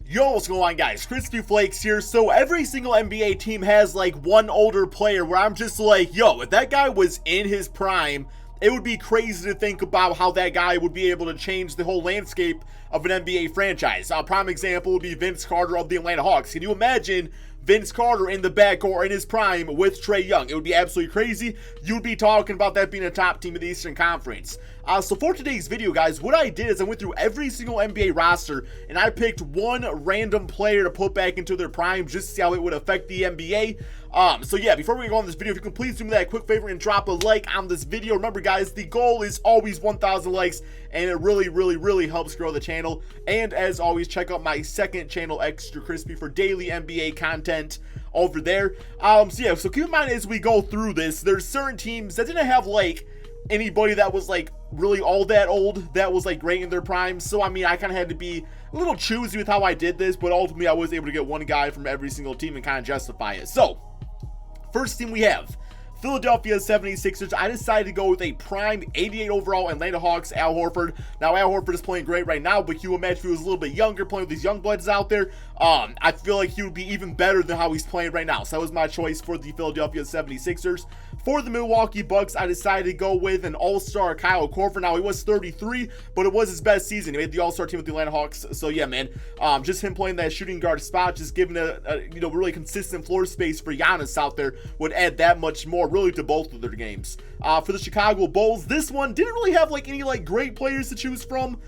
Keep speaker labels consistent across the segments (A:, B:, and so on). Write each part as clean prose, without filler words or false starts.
A: Yo, what's going on, guys? KrispyFlakes here. So every single NBA team has like one older player where I'm just like, yo, if that guy was in his prime, it would be crazy to think about how that guy would be able to change the whole landscape of an NBA franchise. A prime example would be Vince Carter of the Atlanta Hawks. Can you imagine Vince Carter in the backcourt in his prime with Trae Young? It would be absolutely crazy. You'd be talking about that being a top team in the Eastern Conference. So for today's video, guys, what I did is I went through every single NBA roster and I picked one random player to put back into their prime just to see how it would affect the NBA. So yeah, before we go on this video, if you can please do me that quick favor and drop a like on this video. Remember, guys, the goal is always 1,000 likes, and it really helps grow the channel. And as always, check out my second channel, Extra Crispy, for daily NBA content over there. So yeah, so keep in mind as we go through this, there's certain teams that didn't have like anybody that was like really all that old that was like great in their prime. So I mean, I kind of had to be a little choosy with how I did this, but ultimately I was able to get one guy from every single team and kind of justify it. So first team we have Philadelphia 76ers. I decided to go with a prime 88 overall Atlanta Hawks, Al Horford. Now, Al Horford is playing great right now, but can you imagine if he was a little bit younger, playing with these young bloods out there? I feel like he would be even better than how he's playing right now. So that was my choice for the Philadelphia 76ers. For the Milwaukee Bucks, I decided to go with an all-star Kyle Korver. Now, he was 33, but it was his best season. He made the all-star team with the Atlanta Hawks. So yeah, man, just him playing that shooting guard spot, just giving a really consistent floor space for Giannis out there would add that much more really to both of their games. For the Chicago Bulls, this one didn't really have like any like great players to choose from.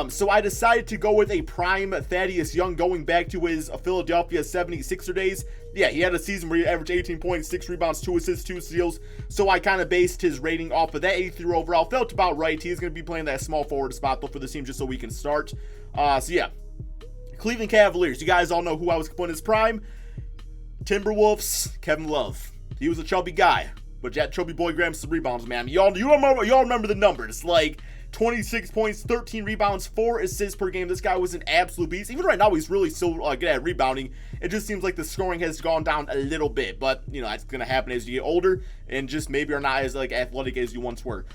A: So I decided to go with a prime Thaddeus Young going back to his Philadelphia 76er days. Yeah, he had a season where he averaged 18 points, 6 rebounds, 2 assists, 2 steals. So I kind of based his rating off of that 83 overall. Felt about right. He's going to be playing that small forward spot though for the team just so we can start. So yeah, Cleveland Cavaliers. You guys all know who I was putting in his prime. Timberwolves, Kevin Love. He was a chubby guy, but that chubby boy grabs some rebounds, man. Y'all remember the numbers. Like 26 points, 13 rebounds, 4 assists per game. This guy was an absolute beast. Even right now, he's really still good at rebounding. It just seems like the scoring has gone down a little bit, but you know that's gonna happen as you get older and just maybe are not as like athletic as you once were.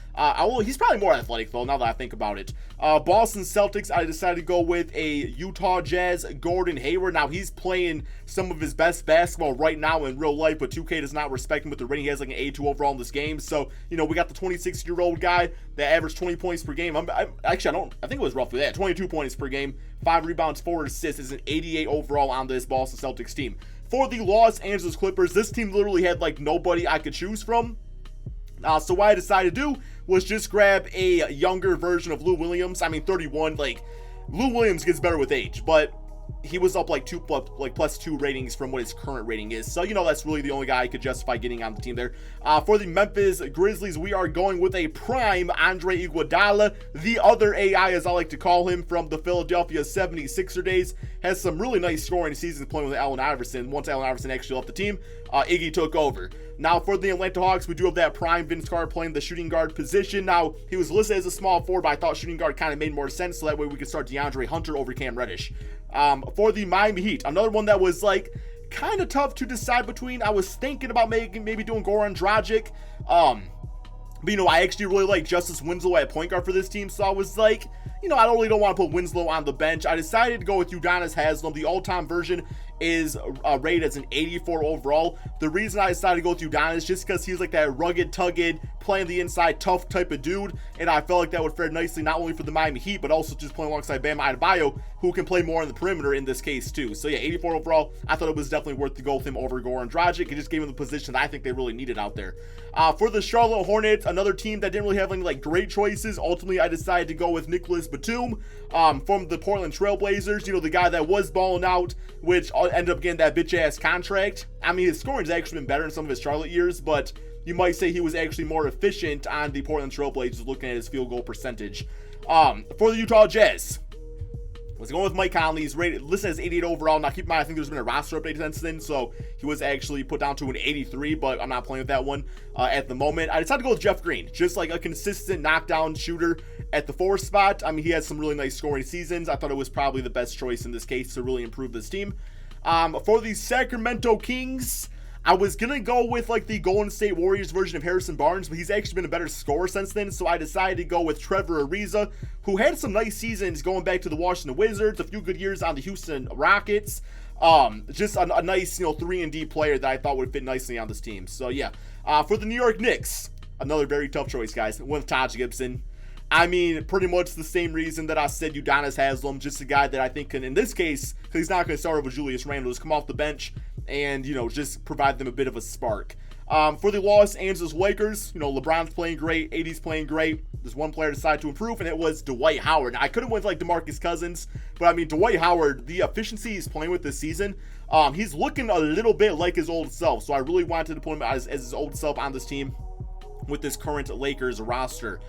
A: He's probably more athletic though now that I think about it. Boston Celtics, I decided to go with a Utah Jazz Gordon Hayward. Now he's playing some of his best basketball right now in real life, but 2K does not respect him with the rating. He has like an 82 overall in this game. So you know we got the 26-year-old guy that averaged 20 points per game. I think it was roughly that, 22 points per game, 5 rebounds, 4 assists, is an 88 overall on this Boston Celtics team. For the Los Angeles Clippers, this team literally had like nobody I could choose from. So what I decided to do was just grab a younger version of Lou Williams. I mean, 31, like Lou Williams gets better with age, but he was up like plus 2 ratings from what his current rating is. So, you know, that's really the only guy I could justify getting on the team there. For the Memphis Grizzlies, we are going with a prime Andre Iguodala, the other AI, as I like to call him, from the Philadelphia 76er days. Has some really nice scoring seasons playing with Allen Iverson. Once Allen Iverson actually left the team, Iggy took over. Now, for the Atlanta Hawks, we do have that prime Vince Carter playing the shooting guard position. Now, he was listed as a small forward, but I thought shooting guard kind of made more sense, so that way we could start DeAndre Hunter over Cam Reddish. For the Miami Heat, another one that was like kind of tough to decide between. I was thinking about maybe doing Goran Dragic. But you know, I actually really like Justice Winslow at point guard for this team, so I was like, you know, I don't want to put Winslow on the bench. I decided to go with Udonis Haslem. The all-time version is rated as an 84 overall. The reason I decided to go with Udonis is just because he's like that rugged, tugged, playing the inside, tough type of dude, and I felt like that would fare nicely not only for the Miami Heat, but also just playing alongside Bam Adebayo, who can play more on the perimeter in this case too. So yeah, 84 overall. I thought it was definitely worth to go with him over Goran Dragic. It just gave him the position that I think they really needed out there. For the Charlotte Hornets, another team that didn't really have any like great choices. Ultimately, I decided to go with Nicholas Batum from the Portland Trailblazers. You know, the guy that was balling out, which ended up getting that bitch-ass contract. I mean, his scoring's actually been better in some of his Charlotte years, but you might say he was actually more efficient on the Portland Trailblazers looking at his field goal percentage. For the Utah Jazz, was going with Mike Conley. He's listed as 88 overall. Now, keep in mind, I think there's been a roster update since then, so he was actually put down to an 83, but I'm not playing with that one at the moment. I decided to go with Jeff Green, just like a consistent knockdown shooter at the 4 spot. I mean, he had some really nice scoring seasons. I thought it was probably the best choice in this case to really improve this team. For the Sacramento Kings, I was going to go with like the Golden State Warriors version of Harrison Barnes, but he's actually been a better scorer since then, so I decided to go with Trevor Ariza, who had some nice seasons going back to the Washington Wizards, a few good years on the Houston Rockets. Just a nice, 3-and-D player that I thought would fit nicely on this team. So yeah, for the New York Knicks, another very tough choice, guys. Went with Taj Gibson. I mean, pretty much the same reason that I said Udonis Haslem, just a guy that I think can, in this case, because he's not going to start over Julius Randle, just come off the bench and, just provide them a bit of a spark. For the Los Angeles Lakers, LeBron's playing great, AD's playing great. There's one player decided to improve, and it was Dwight Howard. Now, I could have went like DeMarcus Cousins, but I mean, Dwight Howard, the efficiency he's playing with this season, he's looking a little bit like his old self. So I really wanted to put him as his old self on this team with this current Lakers roster.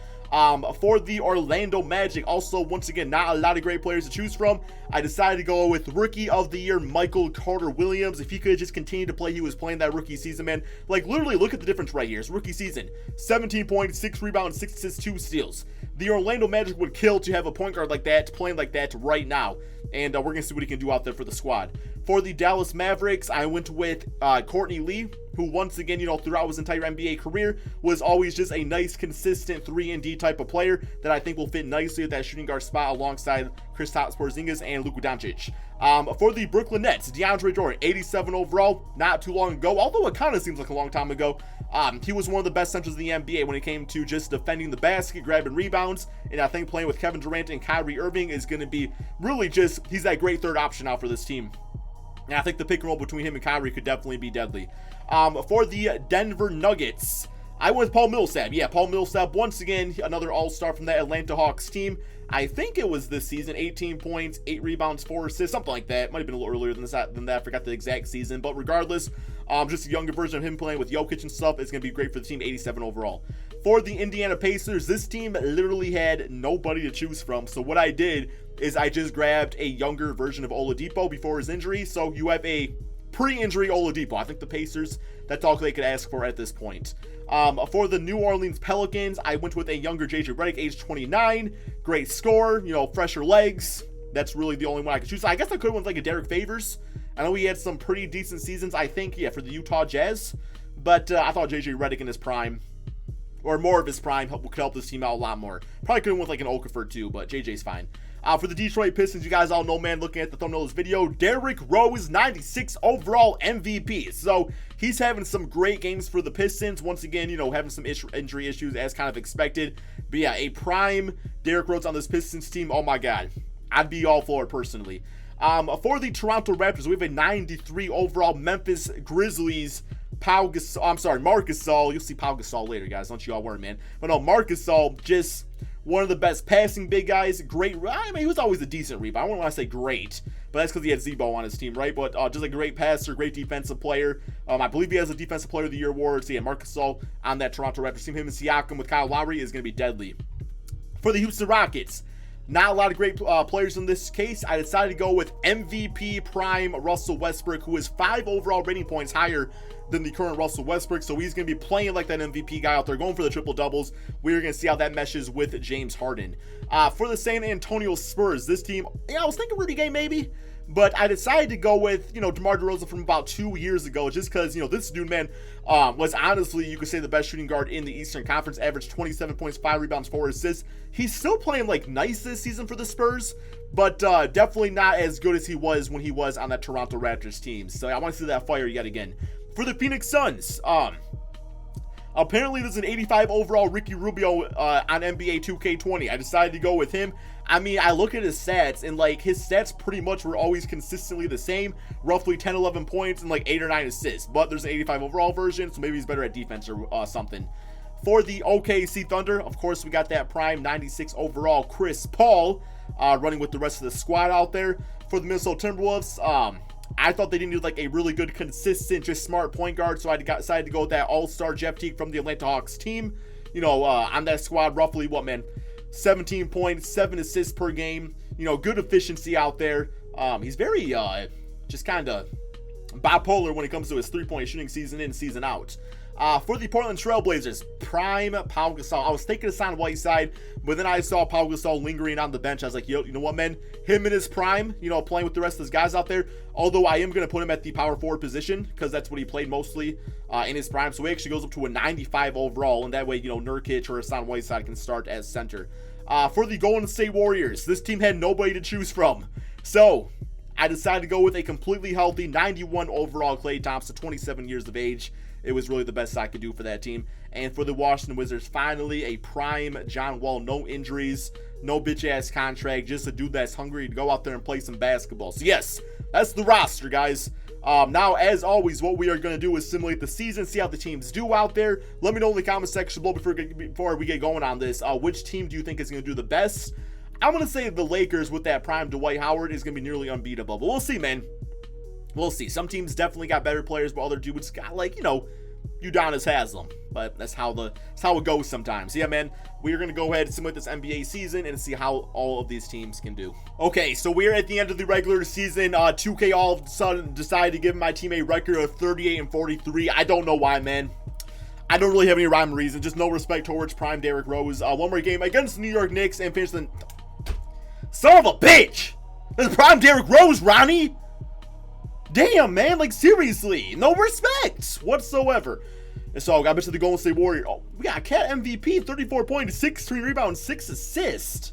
A: For the Orlando Magic, also, once again, not a lot of great players to choose from. I decided to go with Rookie of the Year, Michael Carter-Williams. If he could just continue to play, he was playing that rookie season, man. Like, literally, look at the difference right here. His rookie season, 17 points, 6 rebounds, 6 assists, 2 steals. The Orlando Magic would kill to have a point guard like that, playing like that right now. And we're going to see what he can do out there for the squad. For the Dallas Mavericks, I went with Courtney Lee, who once again, throughout his entire NBA career, was always just a nice, consistent 3-and-D type of player that I think will fit nicely at that shooting guard spot alongside Kristaps Porzingis and Luka Doncic. For the Brooklyn Nets, DeAndre Jordan, 87 overall, not too long ago, although it kind of seems like a long time ago. He was one of the best centers in the NBA when it came to just defending the basket, grabbing rebounds, and I think playing with Kevin Durant and Kyrie Irving is going to be really just, he's that great third option now for this team. And I think the pick and roll between him and Kyrie could definitely be deadly. For the Denver Nuggets, I went with Paul Millsap. Yeah, Paul Millsap, once again, another all-star from that Atlanta Hawks team. I think it was this season, 18 points, 8 rebounds, 4 assists, something like that. Might have been a little earlier than that. I forgot the exact season. But regardless, just a younger version of him playing with Jokic and stuff is going to be great for the team, 87 overall. For the Indiana Pacers, this team literally had nobody to choose from. So what I did is I just grabbed a younger version of Oladipo before his injury. So you have a pre-injury Oladipo. I think the Pacers, that's all they could ask for at this point. For the New Orleans Pelicans, I went with a younger JJ Redick, age 29, great scorer, fresher legs. That's really the only one I could choose. I guess I could have went like a Derek Favors. I know he had some pretty decent seasons, I think, for the Utah Jazz. But I thought JJ Redick in his prime, or more of his prime, could help this team out a lot more. Probably could have went like an Okafor too, but JJ's fine. For the Detroit Pistons, you guys all know, man, looking at the thumbnail of this video, Derrick Rose, 96 overall MVP. So he's having some great games for the Pistons. Once again, having some injury issues as kind of expected. But yeah, a prime Derrick Rose on this Pistons team, oh my God. I'd be all for it personally. For the Toronto Raptors, we have a 93 overall Memphis Grizzlies Marc Gasol. You'll see Pau Gasol later, guys. Don't you all worry, man. But no, Marc Gasol, just one of the best passing big guys. Great. I mean, he was always a decent rebound. I wouldn't want to say great, but that's because he had Zebo on his team, right? But just a great passer, great defensive player. I believe he has a Defensive Player of the Year award. So yeah, Marc Gasol on that Toronto Raptors team. Him and Siakam with Kyle Lowry is going to be deadly. For the Houston Rockets, not a lot of great players in this case. I decided to go with MVP prime Russell Westbrook, who is 5 overall rating points higher than the current Russell Westbrook. So he's going to be playing like that MVP guy out there, going for the triple doubles. We're going to see how that meshes with James Harden. For the San Antonio Spurs, this team, I was thinking Rudy Gay maybe, but I decided to go with, DeMar DeRozan from about 2 years ago, just because, this dude, man, was honestly, you could say, the best shooting guard in the Eastern Conference, averaged 27 points, 5 rebounds, 4 assists. He's still playing, nice this season for the Spurs, but definitely not as good as he was when he was on that Toronto Raptors team. So I want to see that fire yet again. For the Phoenix Suns, apparently there's an 85 overall Ricky Rubio on NBA 2K20. I decided to go with him. I mean, I look at his stats, and his stats pretty much were always consistently the same, roughly 10, 11 points and 8 or 9 assists. But there's an 85 overall version, so maybe he's better at defense or something. For the OKC Thunder, of course, we got that prime 96 overall Chris Paul running with the rest of the squad out there. For the Minnesota Timberwolves, I thought they needed a really good, consistent, just smart point guard, so I decided to go with that all-star Jeff Teague from the Atlanta Hawks team. On that squad, roughly, 17 points, 7 assists per game. Good efficiency out there. He's very, just kind of bipolar when it comes to his three-point shooting season in, season out. For the Portland Trailblazers, prime Pau Gasol. I was thinking of Hassan Whiteside, but then I saw Pau Gasol lingering on the bench. I was like, yo, you know what, man? Him in his prime, you know, playing with the rest of those guys out there. Although I am going to put him at the power forward position because that's what he played mostly in his prime. So he actually goes up to a 95 overall, and that way, you know, Nurkic or Hassan Whiteside can start as center. For the Golden State Warriors, this team had nobody to choose from. So I decided to go with a completely healthy 91 overall Klay Thompson, 27 years of age. It was really the best I could do for that team. And for the Washington Wizards, finally a prime John Wall. No injuries, no bitch-ass contract, just a dude that's hungry to go out there and play some basketball. So yes, that's the roster, guys. Now, as always, what we are going to do is simulate the season, see how the teams do out there. Let me know in the comment section below before we get going on this. Which team do you think is going to do the best? I'm going to say the Lakers with that prime Dwight Howard is going to be nearly unbeatable. But we'll see, man. We'll see. Some teams definitely got better players, but other dudes got, like, you know, Udonis Haslem. But that's how it goes sometimes. Yeah, man, we are going to go ahead and simulate this NBA season and see how all of these teams can do. Okay, so we're at the end of the regular season. 2K all of a sudden decided to give my team a record of 38-43. I don't know why, man. I don't really have any rhyme or reason. Just no respect towards prime Derrick Rose. One more game against the New York Knicks and finish the... Son of a bitch! This is prime Derrick Rose, Ronnie! Damn, man, like, seriously, no respect whatsoever. And so I got to the Golden State Warriors. Oh, we got Cat MVP, 34 points, 16 rebounds, 6 assists.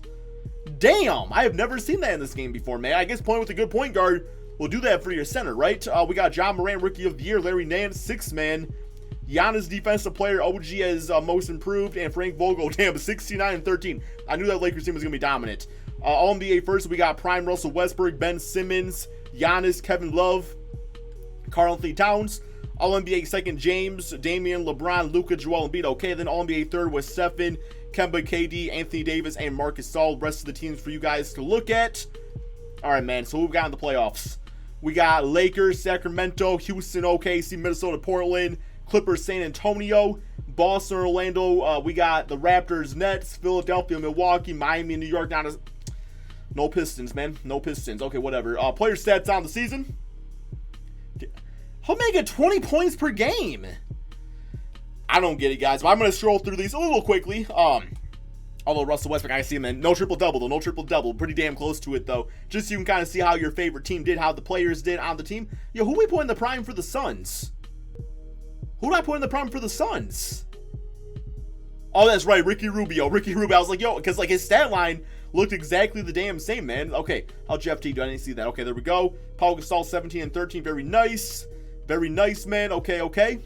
A: Damn, I have never seen that in this game before, man. I guess playing with a good point guard will do that for your center, right? We got John Moran, Rookie of the Year, Larry Nance, 6-man. Giannis, Defensive Player, OG as Most Improved, and Frank Vogel, damn, 69-13. I knew that Lakers team was going to be dominant. All-NBA first, we got prime Russell Westbrook, Ben Simmons, Giannis, Kevin Love, Karl-Anthony Towns. All-NBA second, James, Damian, LeBron, Luka, Joel Embiid. Okay, then All-NBA third was Stephen, Kemba, KD, Anthony Davis, and Marcus Gasol. Rest of the teams for you guys to look at. All right, man, so who we got in the playoffs? We got Lakers, Sacramento, Houston, OKC, Minnesota, Portland, Clippers, San Antonio, Boston, Orlando. We got the Raptors, Nets, Philadelphia, Milwaukee, Miami, New York. No Pistons, man. No Pistons. Okay, whatever. Player stats on the season. He'll make it 20 points per game. I don't get it, guys. But I'm going to scroll through these a little quickly. Although Russell Westbrook, I see him, man. No triple-double, though. No triple-double. Pretty damn close to it, though. Just so you can kind of see how your favorite team did, how the players did on the team. Yo, who we put in the prime for the Suns? Who did I put in the prime for the Suns? Oh, that's right. Ricky Rubio. Ricky Rubio. I was like, yo, because, like, his stat line looked exactly the damn same, man. Okay, how Jeff T do? I didn't see that. Okay, there we go. Paul Gasol, 17-13. Very nice. Very nice, man. Okay.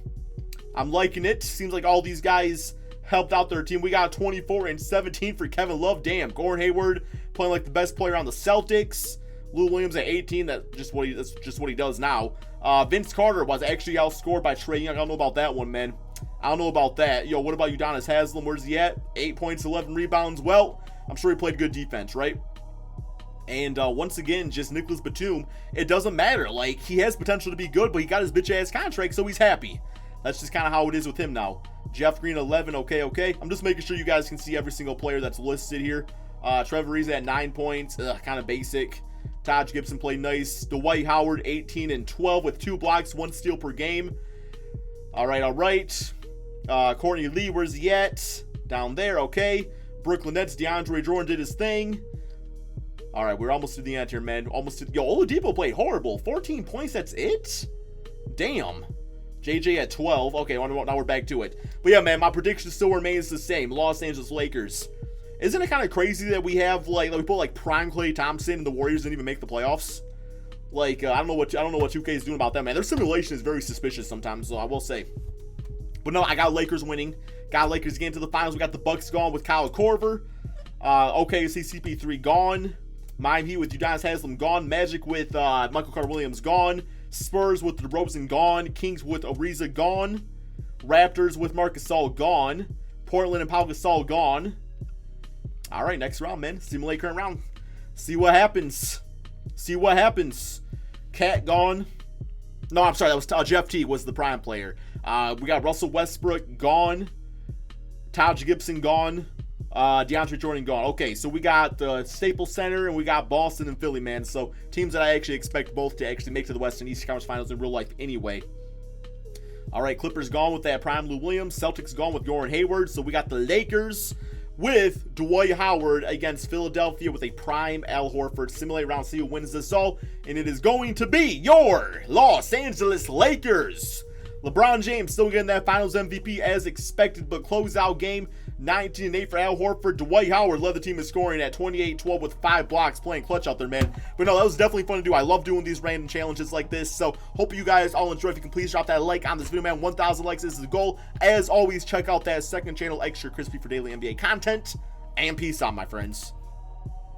A: I'm liking it. Seems like all these guys helped out their team. We got 24-17 for Kevin Love. Damn, Gordon Hayward playing like the best player on the Celtics. Lou Williams at 18. That's just what he does now. Vince Carter was actually outscored by Trae Young. I don't know about that one, man. I don't know about that. Yo, what about Udonis Haslem? Where's he at? 8 points, 11 rebounds. Well, I'm sure he played good defense, right? And once again, just Nicholas Batum. It doesn't matter. Like, he has potential to be good, but he got his bitch-ass contract, so he's happy. That's just kind of how it is with him now. Jeff Green, 11. Okay. I'm just making sure you guys can see every single player that's listed here. Trevor Ariza at 9 points. Kind of basic. Taj Gibson played nice. Dwight Howard, 18 and 12 with 2 blocks, 1 steal per game. All right. Courtney Lee, where's he at? Down there, okay. Brooklyn Nets, DeAndre Jordan did his thing. All right, we're almost to the end here, man. Yo, Oladipo played horrible. 14 points, that's it? Damn. JJ at 12. Okay, now we're back to it. But yeah, man, my prediction still remains the same. Los Angeles Lakers. Isn't it kind of crazy that we have, like, we put, like, prime Klay Thompson and the Warriors didn't even make the playoffs? Like, I don't know what 2K is doing about that, man. Their simulation is very suspicious sometimes, so I will say. But no, I got Lakers winning. Got Lakers getting to the finals. We got the Bucks gone with Kyle Korver. OKC CP3 gone. Miami Heat with Udonis Haslem gone. Magic with Michael Carter-Williams gone. Spurs with DeRozan gone. Kings with Ariza gone. Raptors with Marcus Gasol gone. Portland and Pau Gasol gone. All right, next round, man. Simulate current round. See what happens. Cat gone. No, I'm sorry. That was Jeff T was the prime player. We got Russell Westbrook gone. Taj Gibson gone. DeAndre Jordan gone. Okay, so we got the Staples Center and we got Boston and Philly, man. So teams that I actually expect both to actually make to the West and East Conference Finals in real life anyway. All right, Clippers gone with that prime Lou Williams. Celtics gone with Gordon Hayward. So we got the Lakers with Dwight Howard against Philadelphia with a prime Al Horford. Simulate round, see who wins this all. And it is going to be your Los Angeles Lakers. LeBron James still getting that finals MVP as expected, but closeout game 19-8 for Al Horford. Dwight Howard led the team in scoring at 28-12 with 5 blocks, playing clutch out there, man. But no, that was definitely fun to do. I love doing these random challenges like this. So hope you guys all enjoy. If you can please drop that like on this video, man. 1,000 likes is the goal. As always, check out that second channel, Extra Crispy, for daily NBA content. And peace out, my friends.